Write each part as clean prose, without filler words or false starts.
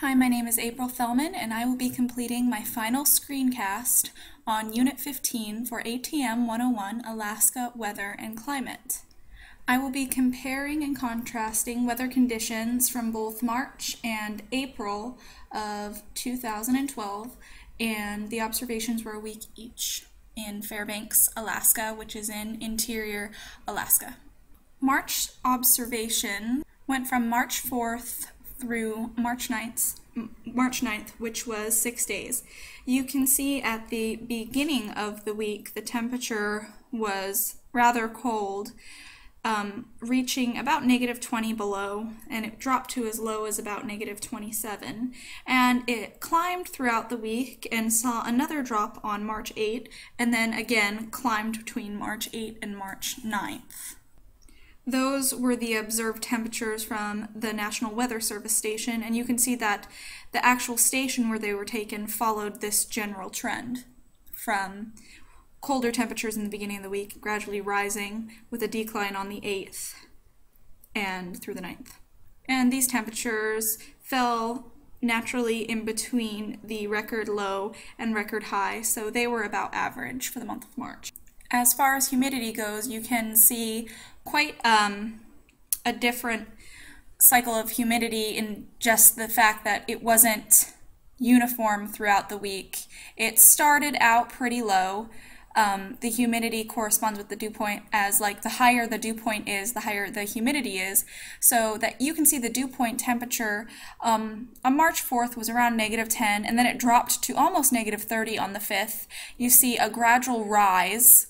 Hi, my name is April Fellman, and I will be completing my final screencast on Unit 15 for ATM 101, Alaska Weather and Climate. I will be comparing and contrasting weather conditions from both March and April of 2012, and the observations were a week each in Fairbanks, Alaska, which is in interior Alaska. March observation went from March 4th through March 9th, which was 6 days. You can see at the beginning of the week the temperature was rather cold, reaching about -20 below, and it dropped to as low as about -27. And it climbed throughout the week and saw another drop on March 8th, and then again climbed between March 8th and March 9th. Those were the observed temperatures from the National Weather Service station, and you can see that the actual station where they were taken followed this general trend from colder temperatures in the beginning of the week, gradually rising with a decline on the 8th and through the 9th. And these temperatures fell naturally in between the record low and record high, so they were about average for the month of March. As far as humidity goes, you can see quite a different cycle of humidity in just the fact that it wasn't uniform throughout the week. It started out pretty low. The humidity corresponds with the dew point as like the higher the dew point is, the higher the humidity is. So that you can see the dew point temperature on March 4th was around -10, and then it dropped to almost -30 on the 5th. You see a gradual rise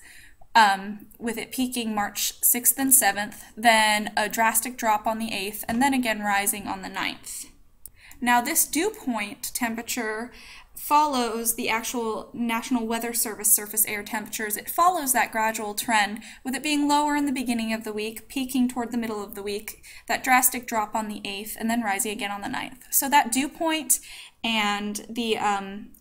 with it peaking March 6th and 7th, then a drastic drop on the 8th, and then again rising on the 9th. Now this dew point temperature follows the actual National Weather Service surface air temperatures. It follows that gradual trend, with it being lower in the beginning of the week, peaking toward the middle of the week, that drastic drop on the 8th, and then rising again on the 9th. So that dew point and the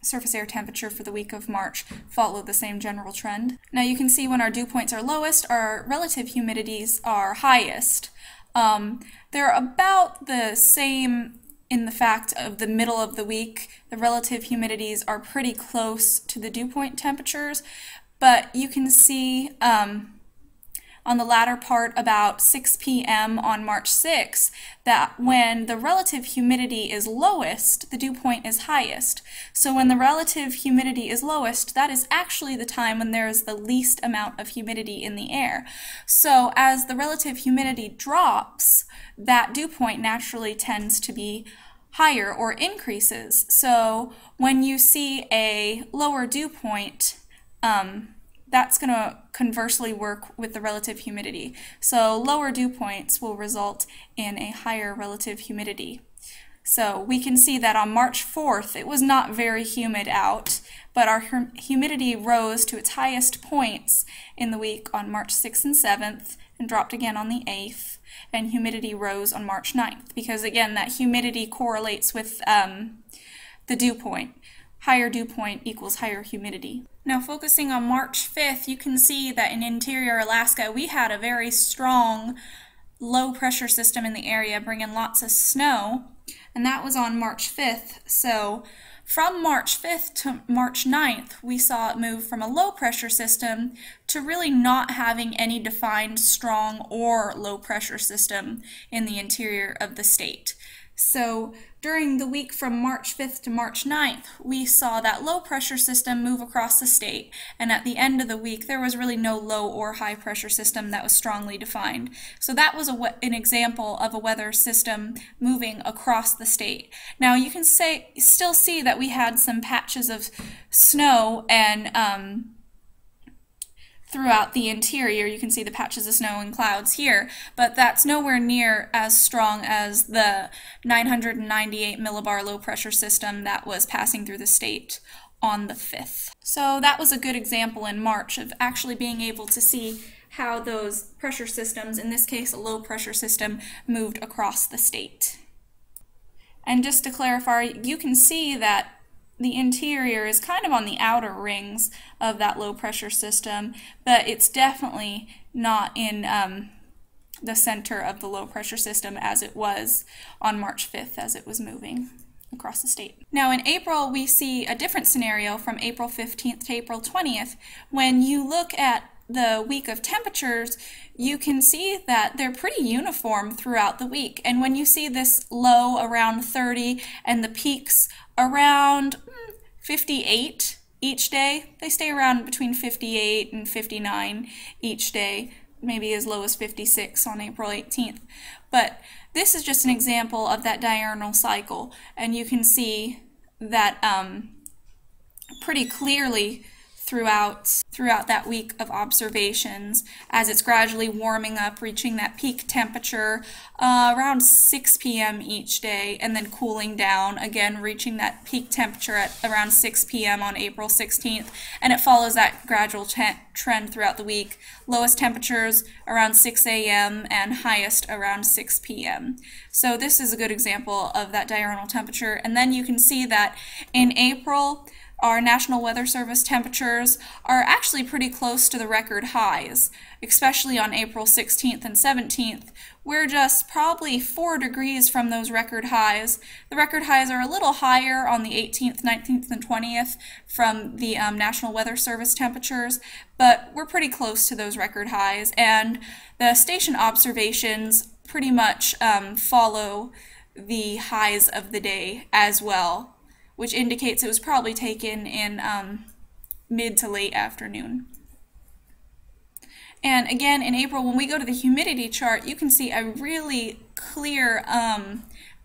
surface air temperature for the week of March follow the same general trend. Now you can see when our dew points are lowest, our relative humidities are highest. They're about the same in the fact of the middle of the week. The relative humidities are pretty close to the dew point temperatures, but you can see on the latter part about 6 p.m. on March 6th that when the relative humidity is lowest, the dew point is highest. So when the relative humidity is lowest, that is actually the time when there is the least amount of humidity in the air. So as the relative humidity drops, that dew point naturally tends to be higher or increases. So when you see a lower dew point, that's going to conversely work with the relative humidity. So lower dew points will result in a higher relative humidity. So we can see that on March 4th it was not very humid out, but our humidity rose to its highest points in the week on March 6th and 7th and dropped again on the 8th, and humidity rose on March 9th because again that humidity correlates with the dew point. Higher dew point equals higher humidity. Now focusing on March 5th, you can see that in interior Alaska we had a very strong low pressure system in the area bringing lots of snow, and that was on March 5th. So from March 5th to March 9th, we saw it move from a low pressure system to really not having any defined strong or low pressure system in the interior of the state. So during the week from March 5th to March 9th, we saw that low pressure system move across the state, and at the end of the week there was really no low or high pressure system that was strongly defined. So that was an example of a weather system moving across the state. Now you can still see that we had some patches of snow and throughout the interior. You can see the patches of snow and clouds here, but that's nowhere near as strong as the 998 millibar low pressure system that was passing through the state on the 5th. So that was a good example in March of actually being able to see how those pressure systems, in this case a low pressure system, moved across the state. And just to clarify, you can see that the interior is kind of on the outer rings of that low pressure system, but it's definitely not in the center of the low pressure system as it was on March 5th as it was moving. across the state. Now in April, we see a different scenario from April 15th to April 20th. When you look at the week of temperatures, you can see that they're pretty uniform throughout the week. And when you see this low around 30 and the peaks around 58 each day, they stay around between 58 and 59 each day, maybe as low as 56 on April 18th. But this is just an example of that diurnal cycle, and you can see that pretty clearly throughout that week of observations as it's gradually warming up, reaching that peak temperature around 6 p.m. each day, and then cooling down, again reaching that peak temperature at around 6 p.m. on April 16th, and it follows that gradual trend throughout the week. Lowest temperatures around 6 a.m. and highest around 6 p.m. So this is a good example of that diurnal temperature. And then you can see that in April, our National Weather Service temperatures are actually pretty close to the record highs, especially on April 16th and 17th. We're just probably 4 degrees from those record highs. The record highs are a little higher on the 18th, 19th, and 20th from the National Weather Service temperatures, but we're pretty close to those record highs, and the station observations pretty much follow the highs of the day as well, which indicates it was probably taken in mid to late afternoon. And again, in April, when we go to the humidity chart, you can see a really clear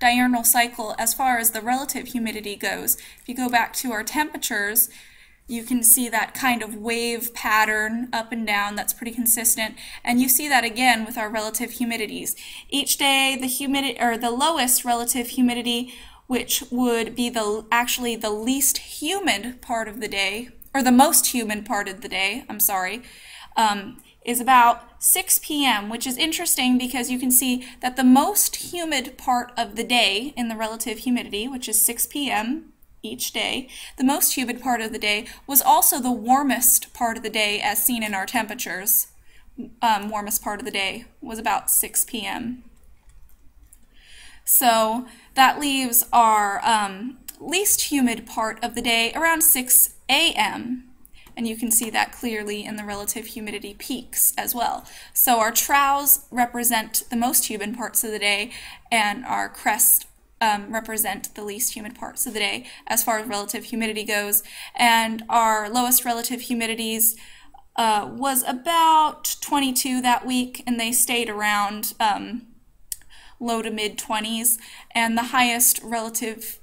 diurnal cycle as far as the relative humidity goes. If you go back to our temperatures, you can see that kind of wave pattern up and down that's pretty consistent, and you see that again with our relative humidities. Each day, the lowest relative humidity, which would be actually the least humid part of the day, or the most humid part of the day, I'm sorry, is about 6 p.m., which is interesting because you can see that the most humid part of the day in the relative humidity, which is 6 p.m. each day, the most humid part of the day was also the warmest part of the day as seen in our temperatures. Warmest part of the day was about 6 p.m. So that leaves our least humid part of the day around 6 a.m. And you can see that clearly in the relative humidity peaks as well. So our troughs represent the most humid parts of the day, and our crests represent the least humid parts of the day as far as relative humidity goes. And our lowest relative humidities was about 22 that week, and they stayed around low to mid 20s, and the highest relative,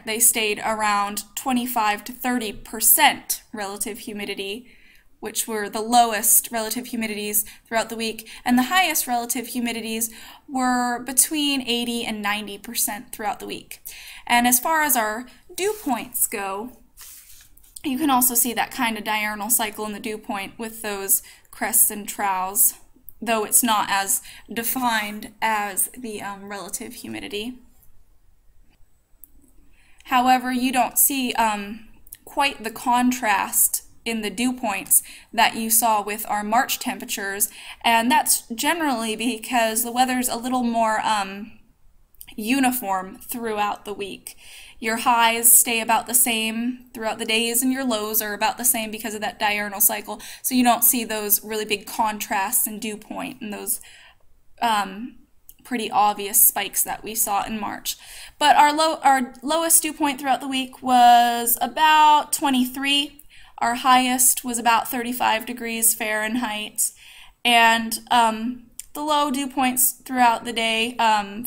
they stayed around 25 to 30% relative humidity, which were the lowest relative humidities throughout the week, and the highest relative humidities were between 80 and 90% throughout the week. And as far as our dew points go, you can also see that kind of diurnal cycle in the dew point with those crests and troughs, though it's not as defined as the relative humidity. However, you don't see quite the contrast in the dew points that you saw with our March temperatures, and that's generally because the weather's a little more uniform throughout the week. Your highs stay about the same throughout the days, and your lows are about the same because of that diurnal cycle, so you don't see those really big contrasts in dew point and those pretty obvious spikes that we saw in March. But our lowest dew point throughout the week was about 23. Our highest was about 35 degrees Fahrenheit, and the low dew points throughout the day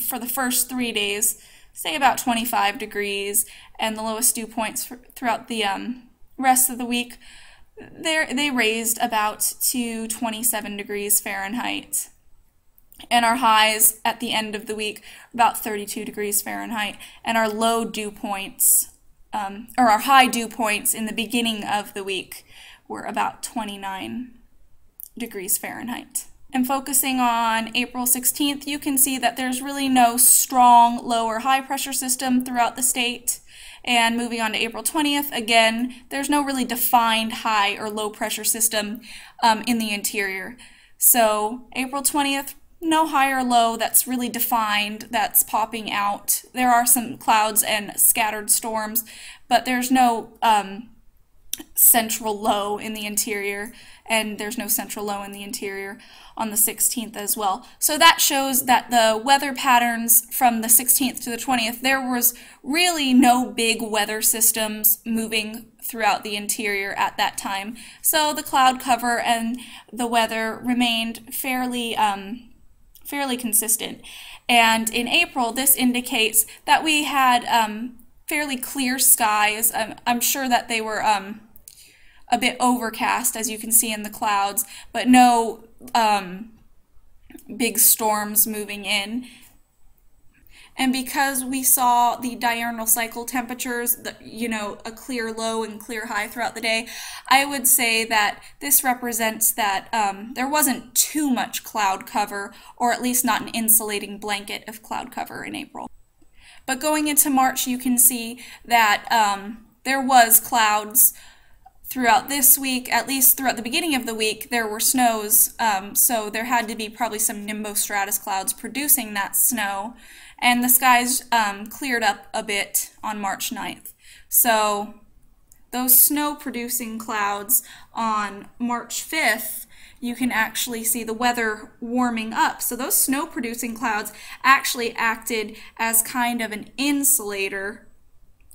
for the first 3 days say about 25 degrees, and the lowest dew points throughout the rest of the week, they raised about to 27 degrees Fahrenheit. And our highs at the end of the week about 32 degrees Fahrenheit, and our low dew points, or our high dew points in the beginning of the week were about 29 degrees Fahrenheit. And focusing on April 16th, you can see that there's really no strong low or high pressure system throughout the state. And moving on to April 20th, again, there's no really defined high or low pressure system in the interior. So April 20th, no high or low that's really defined that's popping out. There are some clouds and scattered storms, but there's no central low in the interior, and there's no central low in the interior on the 16th as well. So that shows that the weather patterns from the 16th to the 20th, there was really no big weather systems moving throughout the interior at that time. So the cloud cover and the weather remained fairly consistent. And in April, this indicates that we had fairly clear skies. I'm sure that they were a bit overcast, as you can see in the clouds, but no big storms moving in. And because we saw the diurnal cycle temperatures, a clear low and clear high throughout the day, I would say that this represents that there wasn't too much cloud cover, or at least not an insulating blanket of cloud cover in April. But going into March, you can see that there was clouds throughout this week. At least throughout the beginning of the week, there were snows, so there had to be probably some nimbostratus clouds producing that snow. And the skies cleared up a bit on March 9th. So those snow-producing clouds on March 5th, you can actually see the weather warming up. So those snow-producing clouds actually acted as kind of an insulator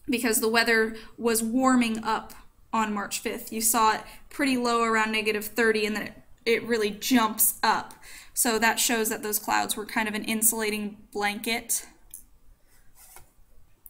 because the weather was warming up on March 5th. You saw it pretty low around -30, and then it really jumps up. So that shows that those clouds were kind of an insulating blanket.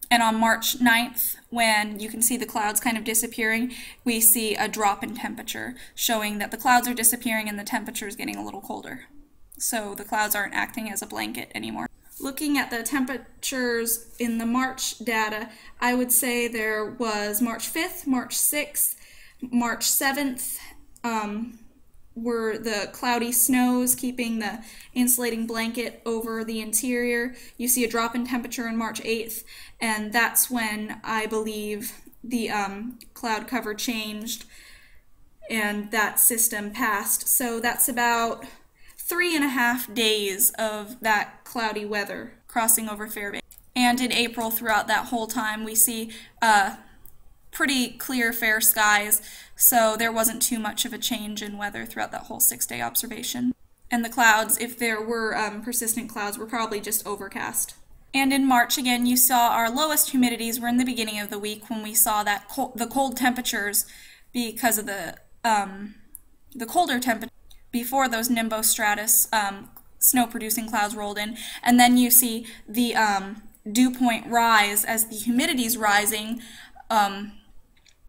And on March 9th, when you can see the clouds kind of disappearing, we see a drop in temperature, showing that the clouds are disappearing and the temperature is getting a little colder. So the clouds aren't acting as a blanket anymore. Looking at the temperatures in the March data, I would say there was March 5th, March 6th, March 7th, were the cloudy snows keeping the insulating blanket over the interior. You see a drop in temperature on March 8th, and that's when I believe the cloud cover changed and that system passed. So that's about 3.5 days of that cloudy weather crossing over Fairbanks. And in April, throughout that whole time, we see pretty clear, fair skies, so there wasn't too much of a change in weather throughout that whole 6-day observation. And the clouds, if there were persistent clouds, were probably just overcast. And in March, again, you saw our lowest humidities were in the beginning of the week when we saw that the cold temperatures because of the colder temperature before those nimbostratus snow-producing clouds rolled in. And then you see the dew point rise as the humidity's rising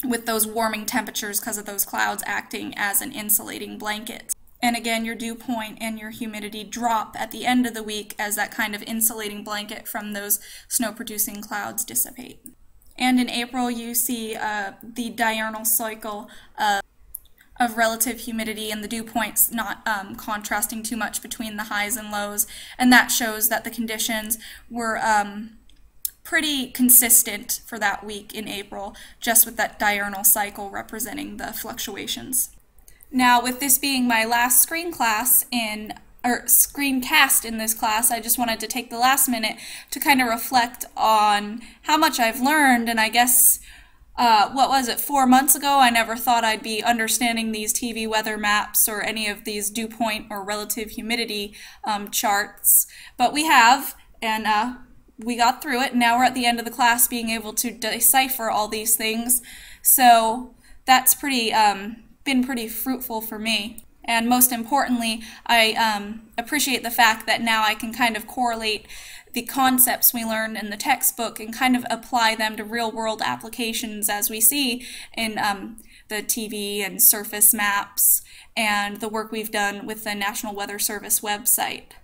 with those warming temperatures because of those clouds acting as an insulating blanket. And again, your dew point and your humidity drop at the end of the week as that kind of insulating blanket from those snow-producing clouds dissipate. And in April, you see the diurnal cycle of relative humidity and the dew points not contrasting too much between the highs and lows, and that shows that the conditions were pretty consistent for that week in April, just with that diurnal cycle representing the fluctuations. Now, with this being my last screencast in this class, I just wanted to take the last minute to kind of reflect on how much I've learned. And I guess, 4 months ago, I never thought I'd be understanding these TV weather maps or any of these dew point or relative humidity charts, but we have, and we got through it, and now we're at the end of the class being able to decipher all these things. So that's been pretty fruitful for me. And most importantly, I appreciate the fact that now I can kind of correlate the concepts we learned in the textbook and kind of apply them to real-world applications as we see in the TV and surface maps and the work we've done with the National Weather Service website.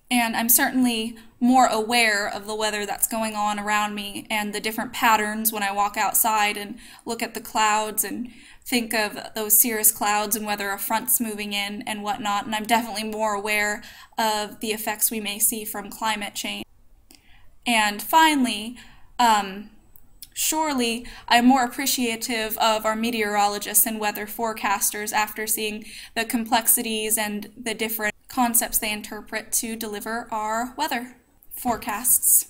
And I'm certainly more aware of the weather that's going on around me and the different patterns when I walk outside and look at the clouds and think of those cirrus clouds and whether a front's moving in and whatnot. And I'm definitely more aware of the effects we may see from climate change. And finally, surely I'm more appreciative of our meteorologists and weather forecasters after seeing the complexities and the different concepts they interpret to deliver our weather forecasts.